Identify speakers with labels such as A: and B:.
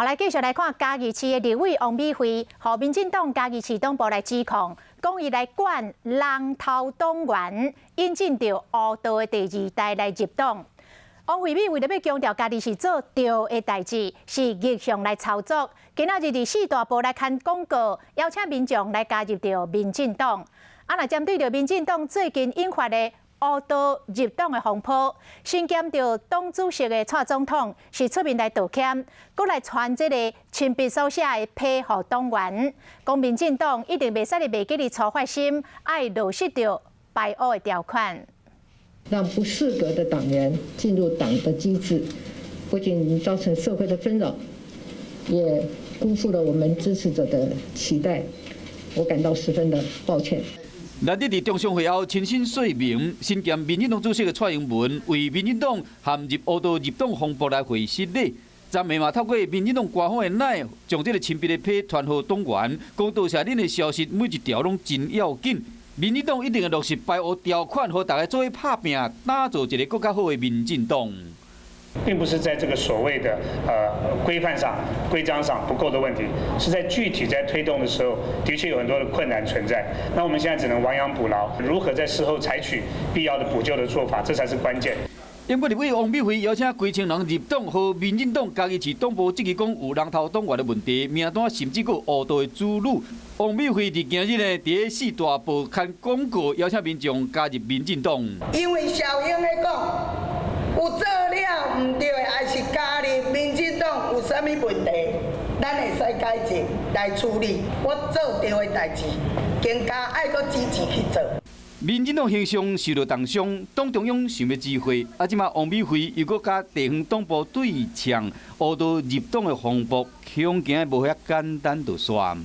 A: 好，来继续来看嘉义市的立委王美惠，和民进党嘉义市党部来指控，讲伊来管人头党员，引进到乌道的第二代来入党。王惠美为了要强调家己是做对的代志，是逆向来操作。今仔日伫四大报来刊广告，邀请民众来加入到民进党。若针对着民进党最近引发的乌道入党的风波，身兼着党主席的蔡总统是出面来道歉，搁来传这个亲笔手写的批予党员，讲民进党一定袂使袂记哩粗发心，爱落实着排污的条款。
B: 让不适格的党员进入党的机制，不仅造成社会的纷扰，也辜负了我们支持者的期待，我感到十分的抱歉。
C: 咱日伫中常会后亲身说明，身兼民进党主席的蔡英文为民进党陷入乌道入党风波来回失礼。昨暝嘛透过民进党官方的内，将这个亲笔的批传予党员，讲多谢恁的消息每一条拢真要紧。民进党一定会落实排污条款，和大家做伙拍拼，打造一个更加好的民进党。
D: 并不是在这个所谓的规范上、规章上不够的问题，是在具体在推动的时候，的确有很多的困难存在。那我们现在只能亡羊补牢，如何在事后采取必要的补救的做法，这才是关键。
C: 英国立委王美惠邀请规千人入党，和民进党嘉义市党部质疑讲有人头党员的问题，名单甚至有乌道的主女。王美惠伫今日呢，伫四大报刊广告，邀请民众加入民进党。
E: 因为小英咧讲，有做了唔对的，还是加入民进党有啥物问题，咱会使改进来处理。我做对的代志，更加爱搁积极去做。
C: 民进党形象受到重伤，党中央想要指挥，即马王美惠又搁甲地方党部对呛，乌道入党的风波，恐惊无遐简单就算。